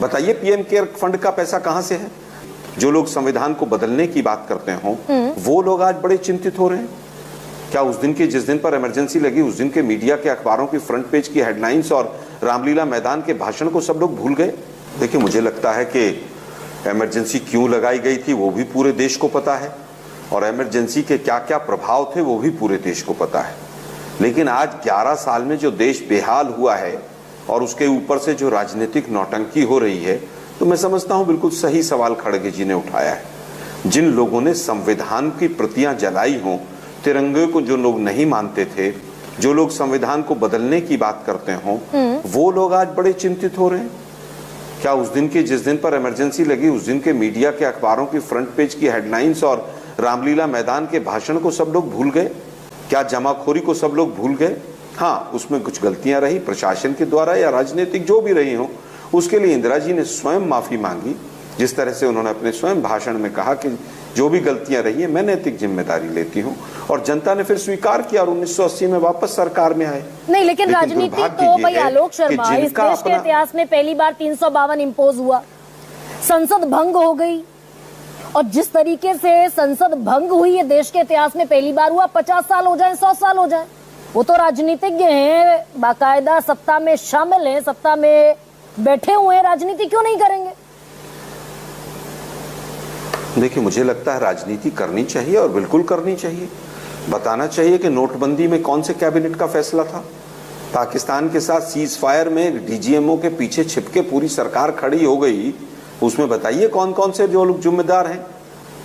बताइए PM care fund का पैसा कहां से है? जो लोग संविधान को बदलने की बात करते हो वो लोग आज बड़े चिंतित हो रहे हैं। क्या उस दिन की जिस दिन पर इमरजेंसी लगी उस दिन के मीडिया के अखबारों की फ्रंट पेज की हेडलाइंस और रामलीला मैदान के भाषण को सब लोग भूल गए? देखिए मुझे लगता है कि इमरजेंसी क्यों लगाई गई थी वो भी पूरे देश को पता है और इमरजेंसी के क्या क्या प्रभाव थे वो भी पूरे देश को पता है। लेकिन आज 11 साल में जो देश बेहाल हुआ है और उसके ऊपर से जो राजनीतिक नौटंकी हो रही है, तो मैं समझता हूं बिल्कुल सही सवाल खड़गे जी ने उठाया है। जिन लोगों ने संविधान की प्रतियां जलाई हों, तिरंगे को जो लोग नहीं मानते थे, जो लोग संविधान को बदलने की बात करते हों, वो लोग आज बड़े चिंतित हो रहे हैं। क्या उस दिन की जिस दिन पर इमरजेंसी लगी उस दिन के मीडिया के अखबारों की फ्रंट पेज की हेडलाइंस और रामलीला मैदान के भाषण को सब लोग भूल गए? क्या जमाखोरी को सब लोग भूल गए? हाँ, उसमें कुछ गलतियां रही प्रशासन के द्वारा या राजनीतिक जो भी रही हो, उसके लिए इंदिरा जी ने स्वयं माफी मांगी। जिस तरह से उन्होंने अपने स्वयं भाषण में कहा कि जो भी गलतियां रही है मैं नैतिक जिम्मेदारी लेती हूँ, और जनता ने फिर स्वीकार किया और 1980 में वापस सरकार में आए। नहीं, लेकिन राजनीति तो भाई आलोक शर्मा, इस देश के इतिहास में पहली बार 352 इम्पोज हुआ, संसद भंग हो गई, और जिस तरीके से संसद भंग हुई है देश के इतिहास में पहली बार हुआ। 50 साल हो जाए 100 साल हो जाए, वो तो राजनीतिज्ञ हैं, बाकायदा सत्ता में शामिल हैं, सत्ता में बैठे हुए हैं, राजनीति क्यों नहीं करेंगे? देखिए मुझे लगता है राजनीति करनी चाहिए और बिल्कुल करनी चाहिए। बताना चाहिए कि नोटबंदी में कौन से कैबिनेट का फैसला था। पाकिस्तान के साथ सीज फायर में डीजीएमओ के पीछे छिपके पूरी सरकार खड़ी हो गई, उसमें बताइए कौन कौन से जो लोग जिम्मेदार हैं।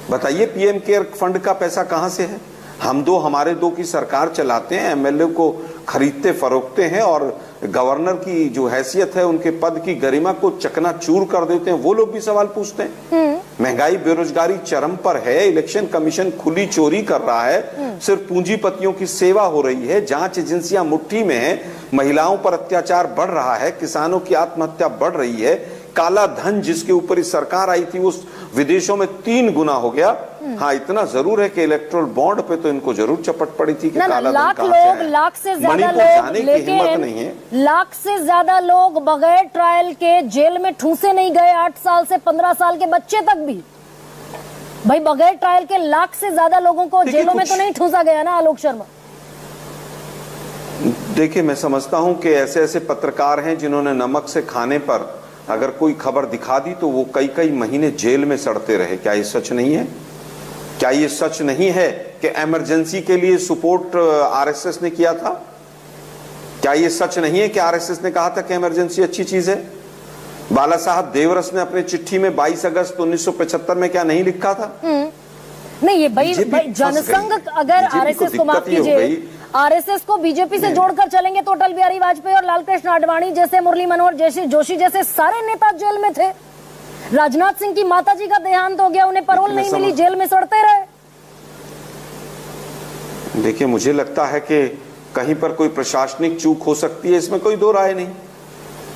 बताइए पीएम केयर फंड का पैसा कहां से है? हम दो हमारे दो की सरकार चलाते हैं, एमएलए को खरीदते फरोखते हैं और गवर्नर की जो हैसियत है उनके पद की गरिमा को चकनाचूर कर देते हैं। वो लोग भी सवाल पूछते हैं। महंगाई बेरोजगारी चरम पर है, इलेक्शन कमीशन खुली चोरी कर रहा है, सिर्फ पूंजीपतियों की सेवा हो रही है, जांच एजेंसियां मुट्ठी में है, महिलाओं पर अत्याचार बढ़ रहा है, किसानों की आत्महत्या बढ़ रही है, काला धन जिसके ऊपर इस सरकार आई थी उस विदेशों में 3 गुना हो गया। हाँ, इतना जरूर है कि इलेक्ट्रोल बॉन्ड पे तो इनको जरूर चपट पड़ी थी कि काला धन कहां से है। लाख से ज्यादा लोग, लेकिन लाख से ज्यादा लोग बगैर ट्रायल के जेल में ठूसे नहीं गए। 8 साल से 15 साल के बच्चे तक भी, भाई बगैर ट्रायल के लाख से ज्यादा लोगों को जेलों में तो नहीं ठूसा गया ना आलोक शर्मा। देखिए मैं समझता हूं कि ऐसे ऐसे पत्रकार हैं जिन्होंने नमक से खाने पर अगर कोई खबर दिखा दी तो वो कई कई महीने जेल में सड़ते रहे। क्या ये सच नहीं है? क्या ये सच नहीं है कि इमरजेंसी के लिए सपोर्ट आरएसएस ने किया था? क्या ये सच नहीं है कि आरएसएस ने कहा था कि इमरजेंसी अच्छी चीज है? बाला साहब देवरस ने अपने चिट्ठी में 22 अगस्त 1975 में क्या नहीं लिखा था? नहीं, ये भाई जनसंघ अगर आरएसएस को माफ कीजिए, आरएसएस को बीजेपी से जोड़कर चलेंगे तो अटल बिहारी वाजपेयी और लालकृष्ण आडवाणी जैसे, मुरली मनोहर जोशी जैसे सारे नेता जेल में थे। राजनाथ सिंह की माताजी का देहांत हो गया, उन्हें पैरोल नहीं मिली, जेल में सड़ते रहे। देखिए मुझे लगता है कि कहीं पर कोई प्रशासनिक चूक हो सकती है, इसमें कोई दो राय नहीं,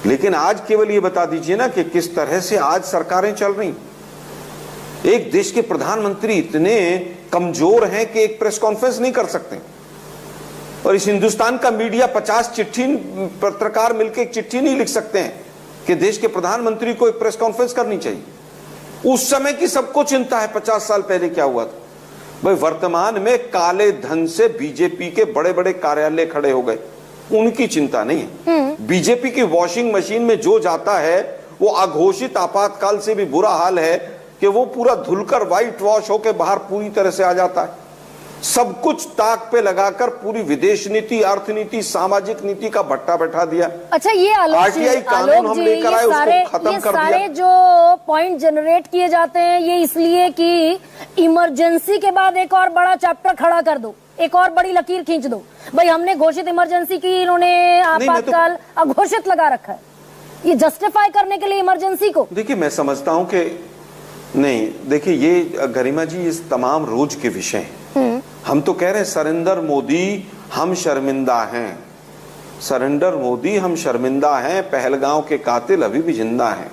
लेकिन आज केवल ये बता दीजिए ना कि किस तरह से आज सरकारें चल रही। एक देश के प्रधानमंत्री इतने कमजोर हैं कि एक प्रेस कॉन्फ्रेंस नहीं कर सकते, और इस हिंदुस्तान का मीडिया 50 पत्रकार मिलकर एक चिट्ठी नहीं लिख सकते हैं कि देश के प्रधानमंत्री को एक प्रेस कॉन्फ्रेंस करनी चाहिए। उस समय की सबको चिंता है 50 साल पहले क्या हुआ था। भाई वर्तमान में काले धन से बीजेपी के बड़े बड़े कार्यालय खड़े हो गए, उनकी चिंता नहीं है। बीजेपी की वॉशिंग मशीन में जो जाता है वो अघोषित आपातकाल से भी बुरा हाल है कि वो पूरा धुलकर व्हाइट वॉश होकर बाहर पूरी तरह से आ जाता है। सब कुछ ताक पे लगाकर पूरी विदेश नीति, अर्थनीति, सामाजिक नीति का भट्टा बैठा दिया। अच्छा, ये आरटीआई कानून हम लेकर आए, उसको खत्म कर दिया। सारे जो पॉइंट जनरेट किए जाते हैं ये इसलिए कि इमरजेंसी के बाद एक और बड़ा चैप्टर खड़ा कर दो, एक और बड़ी लकीर खींच दो। भाई हमने घोषित इमरजेंसी की, इन्होंने आपातकाल अघोषित लगा रखा है, ये जस्टिफाई करने के लिए इमरजेंसी को। देखिए मैं समझता हूं कि नहीं, देखिए ये गरिमा जी इस तमाम रोज के विषय हैं। हम तो कह रहे हैं सरेंडर मोदी हम शर्मिंदा हैं, सरेंडर मोदी हम शर्मिंदा हैं, पहलगांव के कातिल अभी भी जिंदा हैं।